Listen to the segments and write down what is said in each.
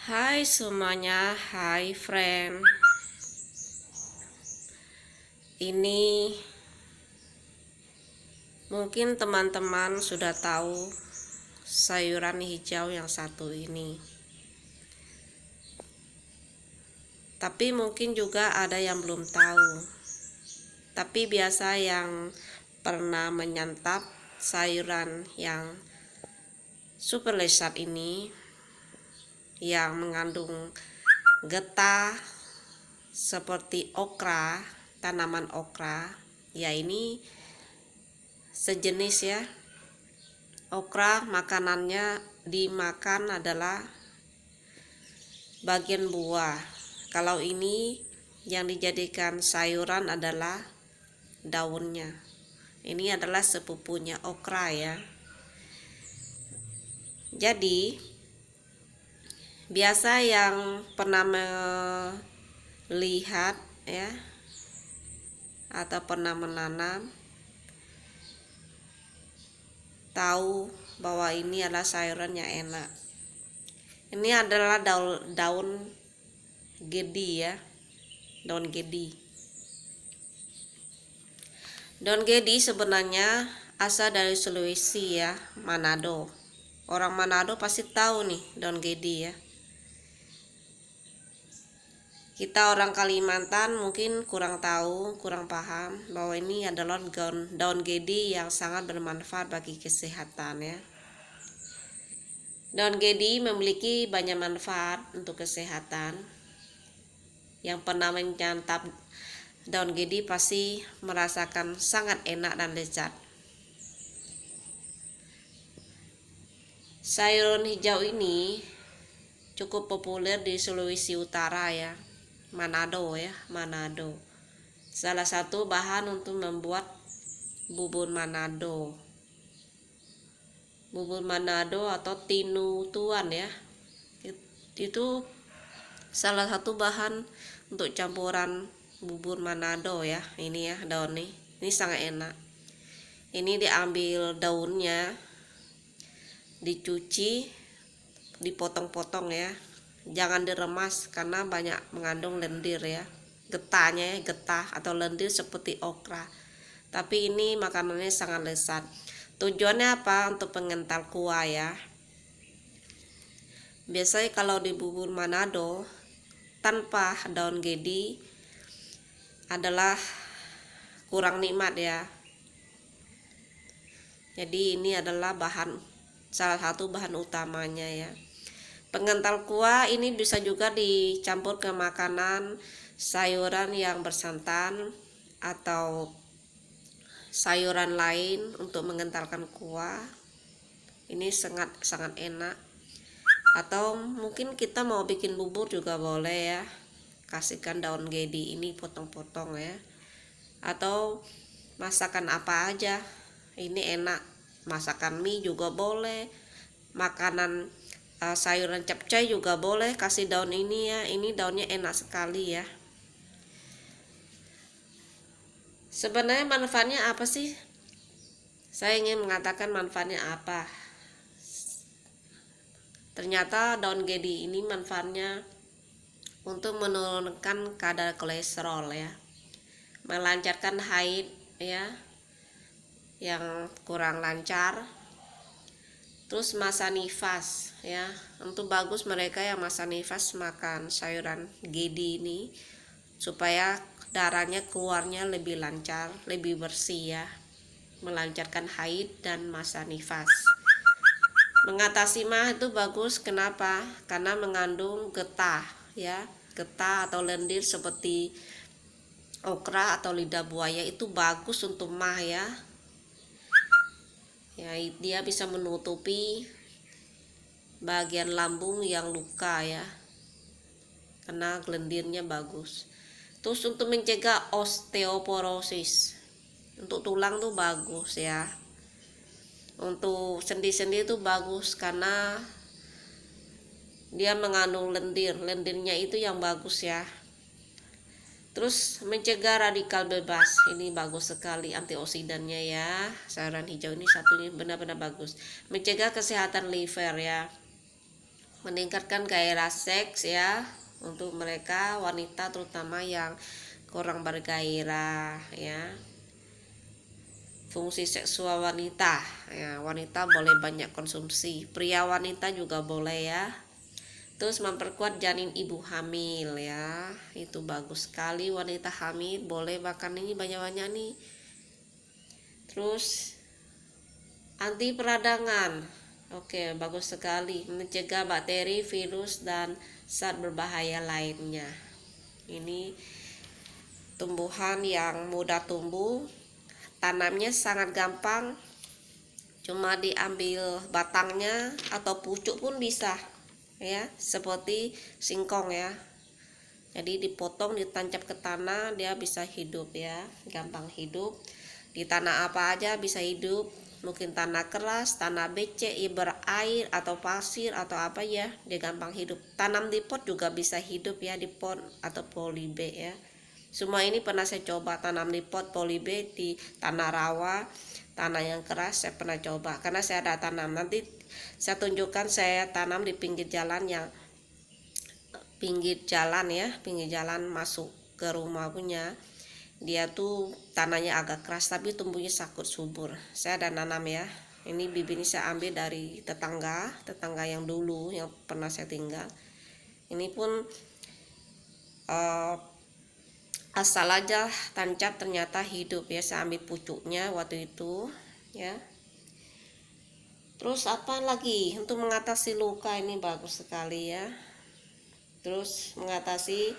Hai semuanya, hai friend. Ini mungkin teman-teman sudah tahu sayuran hijau yang satu ini. Tapi mungkin juga ada yang belum tahu. Tapi biasa yang pernah menyantap sayuran yang super lezat ini yang mengandung getah seperti okra, tanaman okra. Ya ini sejenis ya. Okra makanannya dimakan adalah bagian buah. Kalau ini yang dijadikan sayuran adalah daunnya. Ini adalah sepupunya okra ya. Jadi biasa yang pernah melihat ya atau pernah menanam tahu bahwa ini adalah sayuran yang enak. Ini adalah daun gedi ya, daun gedi. Daun gedi sebenarnya asal dari Sulawesi ya, Manado. Orang Manado pasti tahu nih daun gedi ya. Kita orang Kalimantan mungkin kurang tahu, kurang paham bahwa ini adalah daun gedi yang sangat bermanfaat bagi kesehatan ya. Daun gedi memiliki banyak manfaat untuk kesehatan. Yang pernah menyantap daun gedi pasti merasakan sangat enak dan lezat. Sayuran hijau ini cukup populer di Sulawesi Utara ya, Manado ya, Manado. Salah satu bahan untuk membuat bubur Manado. Bubur Manado atau tinutuan ya. Itu salah satu bahan untuk campuran bubur Manado ya. Ini ya daun nih. Ini sangat enak. Ini diambil daunnya, dicuci, dipotong-potong ya. Jangan diremas karena banyak mengandung lendir ya. Getahnya ya, getah atau lendir seperti okra. Tapi ini makanannya sangat lezat. Tujuannya apa? Untuk pengental kuah ya. Biasanya kalau di bubur Manado tanpa daun gedi adalah kurang nikmat ya. Jadi ini adalah salah satu bahan utamanya ya. Pengental kuah ini bisa juga dicampur ke makanan sayuran yang bersantan atau sayuran lain untuk mengentalkan kuah. Ini sangat enak. Atau mungkin kita mau bikin bubur juga boleh ya. Kasihkan daun gedi ini potong-potong ya. Atau masakan apa aja. Ini enak. Masakan mie juga boleh. Makanan sayuran capcay juga boleh kasih daun ini ya. Ini daunnya enak sekali ya. Sebenarnya manfaatnya apa sih? Saya ingin mengatakan manfaatnya apa. Ternyata daun gedi ini manfaatnya untuk menurunkan kadar kolesterol ya, melancarkan haid ya yang kurang lancar, terus masa nifas ya. Untuk bagus mereka yang masa nifas makan sayuran gedi ini supaya darahnya keluarnya lebih lancar, lebih bersih ya, melancarkan haid dan masa nifas. Mengatasi mah itu bagus, kenapa? Karena mengandung getah ya, getah atau lendir seperti okra atau lidah buaya itu bagus untuk mah ya. Ya, dia bisa menutupi bagian lambung yang luka ya, karena lendirnya bagus. Terus untuk mencegah osteoporosis, untuk tulang tuh bagus ya. Untuk sendi-sendi itu bagus karena dia mengandung lendirnya itu yang bagus ya. Terus mencegah radikal bebas, ini bagus sekali antioksidannya ya. Sayuran hijau ini satunya benar-benar bagus. Mencegah kesehatan liver ya. meningkatkan gairah seks ya, untuk mereka wanita terutama yang kurang bergairah ya. Fungsi seksual wanita ya, wanita boleh banyak konsumsi, pria wanita juga boleh ya. Terus memperkuat janin ibu hamil ya, itu bagus sekali. Wanita hamil boleh makan ini banyak-banyak nih. Terus anti peradangan, oke, bagus sekali, mencegah bakteri, virus, dan zat berbahaya lainnya. Ini tumbuhan yang mudah tumbuh, tanamnya sangat gampang, cuma diambil batangnya atau pucuk pun bisa ya, seperti singkong ya. Jadi dipotong, ditancap ke tanah, dia bisa hidup ya, gampang hidup. Di tanah apa aja bisa hidup, mungkin tanah keras, tanah becek, berair atau pasir atau apa ya, dia gampang hidup. Tanam di pot juga bisa hidup ya, di pot atau polybag ya. Semua ini pernah saya coba, tanam di pot, polybag, di tanah rawa, tanah yang keras saya pernah coba, karena saya ada tanam. Nanti saya tunjukkan saya tanam di pinggir jalan ya, pinggir jalan masuk ke rumah punya. Dia tuh tanahnya agak keras tapi tumbuhnya sakut subur. Saya ada nanam ya. Ini bibit ini saya ambil dari tetangga yang dulu yang pernah saya tinggal. Ini pun asal aja tancap ternyata hidup ya. Saya ambil pucuknya waktu itu ya. Terus apa lagi untuk mengatasi luka, ini bagus sekali ya. Terus mengatasi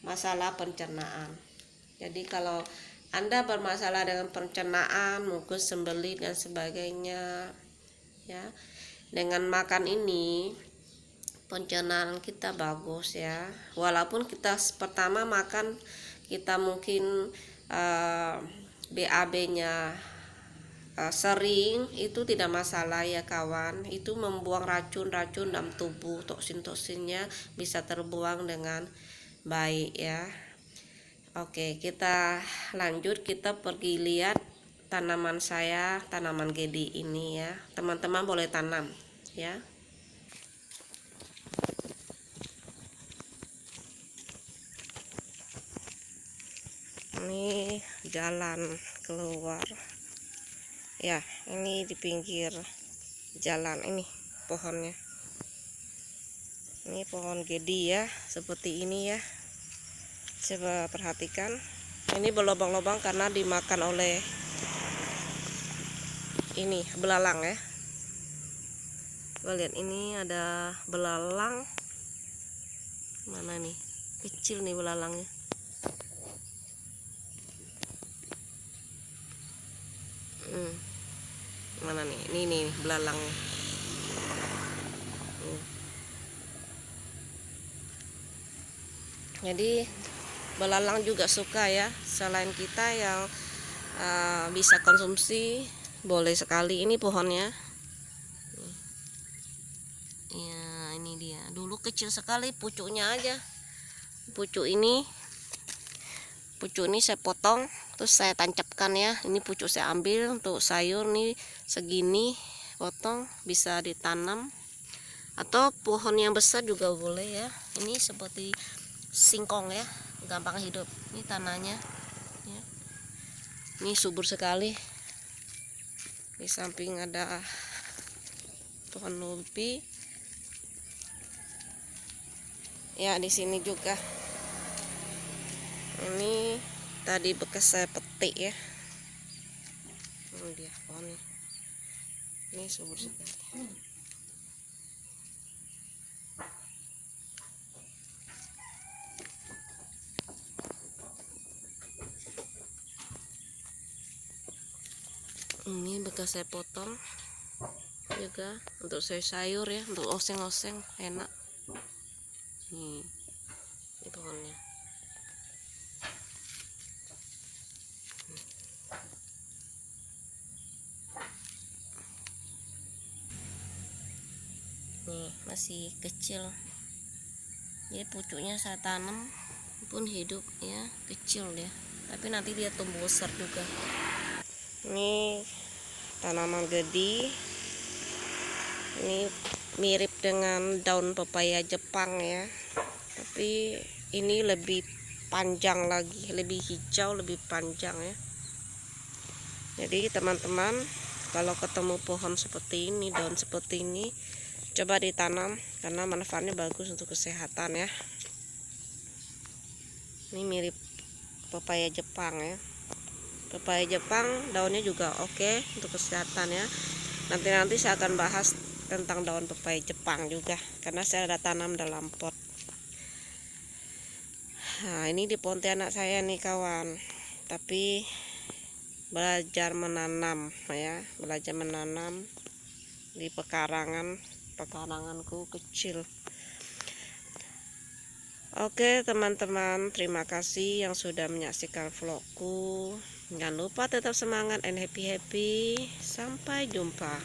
masalah pencernaan. Jadi kalau Anda bermasalah dengan pencernaan, mungkin sembelit dan sebagainya ya, dengan makan ini pencernaan kita bagus ya. Walaupun kita pertama makan kita mungkin BAB-nya sering, itu tidak masalah ya kawan. Itu membuang racun-racun dalam tubuh, toksin-toksinnya bisa terbuang dengan baik ya. Oke, kita lanjut, kita pergi lihat tanaman saya, tanaman gedi ini ya. Teman-teman boleh tanam ya. Ini jalan keluar ya, ini di pinggir jalan ini pohonnya. Ini pohon gedi ya, seperti ini ya. Coba perhatikan, ini berlubang-lubang karena dimakan oleh ini belalang ya. Coba lihat, ini ada belalang. Mana nih? Kecil nih belalangnya. Mana nih? Ini belalangnya. Jadi belalang juga suka ya, selain kita yang bisa konsumsi, boleh sekali. Ini pohonnya ya, ini dia. Dulu kecil sekali pucuknya aja. Pucuk ini saya potong, terus saya tancapkan ya. Ini pucuk saya ambil untuk sayur nih, segini potong, bisa ditanam atau pohon yang besar juga boleh ya. Ini seperti singkong ya, gampang hidup. Ini tanahnya ya. Ini subur sekali. Di samping ada pohon lumpi ya, di sini juga. Ini tadi bekas saya petik ya. Ini dia pohonnya. Ini subur sekali. Ini bekas saya potong juga untuk sayur ya, untuk oseng-oseng enak. Ini pohonnya. Nih masih kecil, jadi pucuknya saya tanam pun hidup ya, kecil ya, tapi nanti dia tumbuh besar juga. Ini tanaman gedi, ini mirip dengan daun pepaya Jepang ya, tapi ini lebih panjang lagi, lebih hijau, lebih panjang ya. Jadi teman-teman, kalau ketemu pohon seperti ini, daun seperti ini, coba ditanam karena manfaatnya bagus untuk kesehatan ya. Ini mirip pepaya Jepang ya. Pepaya Jepang daunnya juga oke untuk kesehatan ya. Nanti saya akan bahas tentang daun pepaya Jepang juga karena saya ada tanam dalam pot. Nah, ini di Pontianak saya nih kawan. Tapi belajar menanam ya, belajar menanam di pekaranganku kecil. Oke teman-teman, terima kasih yang sudah menyaksikan vlogku. Jangan lupa tetap semangat and happy. Sampai jumpa.